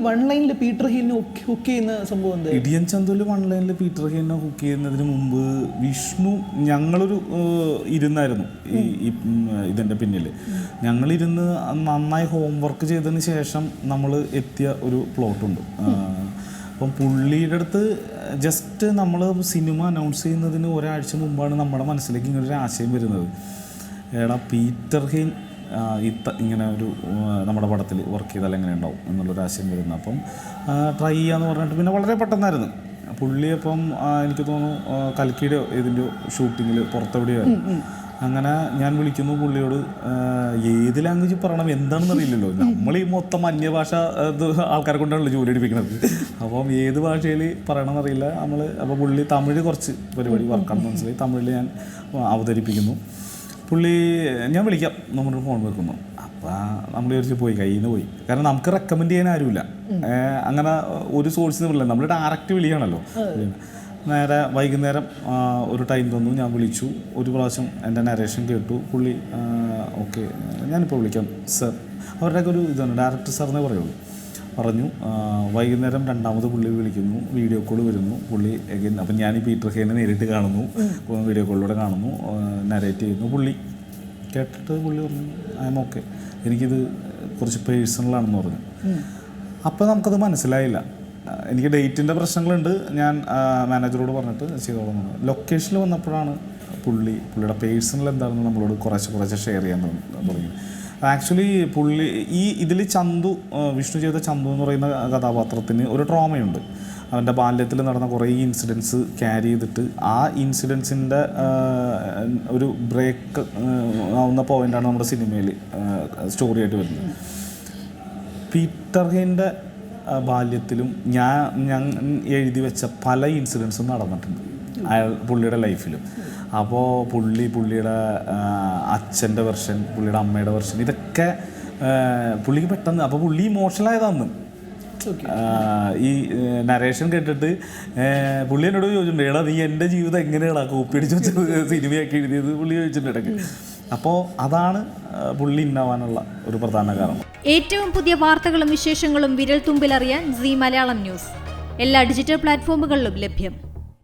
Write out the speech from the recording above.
One ലൈനിൽ Peter ഹീലിനെ hook ചെയ്യുന്ന സംഭവം എന്താ? ഇടിയൻ ചന്തുവിൽ വൺ ലൈനിൽ പീറ്റർ ഹീലിനെ ഹുക്ക് ചെയ്യുന്നതിന് മുമ്പ് വിഷ്ണു ഞങ്ങളൊരു ഇരുന്നായിരുന്നു ഇതിൻ്റെ പിന്നിൽ. ഞങ്ങളിരുന്ന് നന്നായി ഹോംവർക്ക് ചെയ്തതിന് ശേഷം നമ്മൾ എത്തിയ ഒരു പ്ലോട്ടുണ്ട്. അപ്പം പുള്ളിയുടെ അടുത്ത് ജസ്റ്റ് നമ്മൾ സിനിമ അനൗൺസ് ചെയ്യുന്നതിന് ഒരാഴ്ച മുമ്പാണ് നമ്മുടെ മനസ്സിലേക്ക് ഇങ്ങനൊരു ആശയം വരുന്നത്. എടാ പീറ്റർ ഹീൻ ഇങ്ങനെ ഒരു നമ്മുടെ പടത്തിൽ വർക്ക് ചെയ്താൽ എങ്ങനെ ഉണ്ടാവും എന്നുള്ളൊരു ആശയം വരുന്നത്. അപ്പം ട്രൈ ചെയ്യാന്ന് പറഞ്ഞിട്ട് പിന്നെ വളരെ പെട്ടെന്നായിരുന്നു പുള്ളി. അപ്പം എനിക്ക് തോന്നുന്നു കൽക്കിയുടെ ഇതിൻ്റെ ഷൂട്ടിങ്ങിൽ പുറത്തെവിടെയായിരുന്നു. അങ്ങനെ ഞാൻ വിളിക്കുന്നു പുള്ളിയോട്. ഏത് ലാംഗ്വേജ് പറയണം എന്താണെന്ന് അറിയില്ലല്ലോ, നമ്മൾ ഈ മൊത്തം അന്യഭാഷ ആൾക്കാരെ കൊണ്ടാണല്ലോ ജോലി എടുപ്പിക്കുന്നത്. അപ്പം ഏത് ഭാഷയിൽ പറയണമെന്നറിയില്ല നമ്മൾ. അപ്പോൾ പുള്ളി തമിഴ് കുറച്ച് പരിപാടി വർക്കാണെന്ന് മനസ്സിലായി. തമിഴിൽ ഞാൻ അവതരിപ്പിക്കുന്നു. പുള്ളി ഞാൻ വിളിക്കാം നമ്മൾ ഫോൺ വെക്കുന്നു. അപ്പോൾ നമ്മൾ വിചാരിച്ച് പോയി കയ്യിൽ നിന്ന് പോയി. കാരണം നമുക്ക് റെക്കമെൻഡ് ചെയ്യാൻ ആരുമില്ല, അങ്ങനെ ഒരു സോഴ്സിൽ നിന്നില്ല. നമ്മൾ ഡയറക്റ്റ് വിളിയാണല്ലോ. നേരെ വൈകുന്നേരം ഒരു ടൈം തന്നു, ഞാൻ വിളിച്ചു. ഒരു പ്രാവശ്യം എൻ്റെ നരേഷൻ കേട്ടു. പുള്ളി ഓക്കെ ഞാനിപ്പോൾ വിളിക്കാം സർ. അവരുടെയൊക്കെ ഒരു ഇതാണ് ഡയറക്ടർ സാറിനെ പറയുള്ളൂ. പറഞ്ഞു. വൈകുന്നേരം രണ്ടാമത് പുള്ളി വിളിക്കുന്നു, വീഡിയോ കോൾ വരുന്നു. പുള്ളി എഗൈൻ അപ്പം ഞാൻ ഈ പീറ്റർ ഹീലിനെ നേരിട്ട് കാണുന്നു, വീഡിയോ കോളിലൂടെ കാണുന്നു, നരേറ്റ് ചെയ്യുന്നു. പുള്ളി കേട്ടിട്ട് പുള്ളി പറഞ്ഞു ഐ എം ഓക്കെ, എനിക്കിത് കുറച്ച് പേഴ്സണലാണെന്ന് പറഞ്ഞു. അപ്പോൾ നമുക്കത് മനസ്സിലായില്ല. എനിക്ക് ഡേറ്റിൻ്റെ പ്രശ്നങ്ങളുണ്ട്, ഞാൻ മാനേജറോട് പറഞ്ഞിട്ട് ചെയ്തോളാം. ലൊക്കേഷനിൽ വന്നപ്പോഴാണ് പുള്ളിയുടെ പേഴ്സണൽ എന്താണെന്ന് നമ്മളോട് കുറച്ച് ഷെയർ ചെയ്യാൻ തുടങ്ങി. ആക്ച്വലി പുള്ളി ഇതിൽ ചന്തു, വിഷ്ണു ചെയ്ത ചന്തു എന്ന് പറയുന്ന കഥാപാത്രത്തിന് ഒരു ട്രോമയുണ്ട്. അവൻ്റെ ബാല്യത്തിൽ നടന്ന കുറേ ഇൻസിഡൻസ് ക്യാരി ചെയ്തിട്ട് ആ ഇൻസിഡൻസിൻ്റെ ഒരു ബ്രേക്ക് ആവുന്ന പോയിൻ്റാണ് നമ്മുടെ സിനിമയിൽ സ്റ്റോറിയായിട്ട് വരുന്നത്. പീറ്റർ ഹീൻ്റെ ബാല്യത്തിലും ഞാൻ എഴുതി വെച്ച പല ഇൻസിഡൻസും നടന്നിട്ടുണ്ട് പുള്ളിയുടെ ലൈഫിലും. അപ്പോൾ പുള്ളിയുടെ അച്ഛൻ്റെ വെർഷൻ, പുള്ളിയുടെ അമ്മയുടെ വെർഷൻ, ഇതൊക്കെ പുള്ളിക്ക് പെട്ടെന്ന് അപ്പോൾ പുള്ളി ഇമോഷണലായതാന്ന് ഈ നരേഷൻ കേട്ടിട്ട്. പുള്ളി എന്നോട് ചോദിച്ചിട്ടുണ്ട്, എടാ നീ എൻ്റെ ജീവിതം എങ്ങനെയാണ് കോപ്പി അടിച്ച് വെച്ച സിനിമയൊക്കെ എഴുതിയത് പുള്ളി ചോദിച്ചിട്ടുണ്ട് ഇടയ്ക്ക്. അപ്പോൾ അതാണ് പുള്ളി ഇന്നാവാനുള്ള ഒരു പ്രധാന കാരണം. ഏറ്റവും പുതിയ വാർത്തകളും വിശേഷങ്ങളും വിരൽ തുമ്പിലറിയാൻ സീ മലയാളം ന്യൂസ് എല്ലാ ഡിജിറ്റൽ പ്ലാറ്റ്ഫോമുകളിലും ലഭ്യം.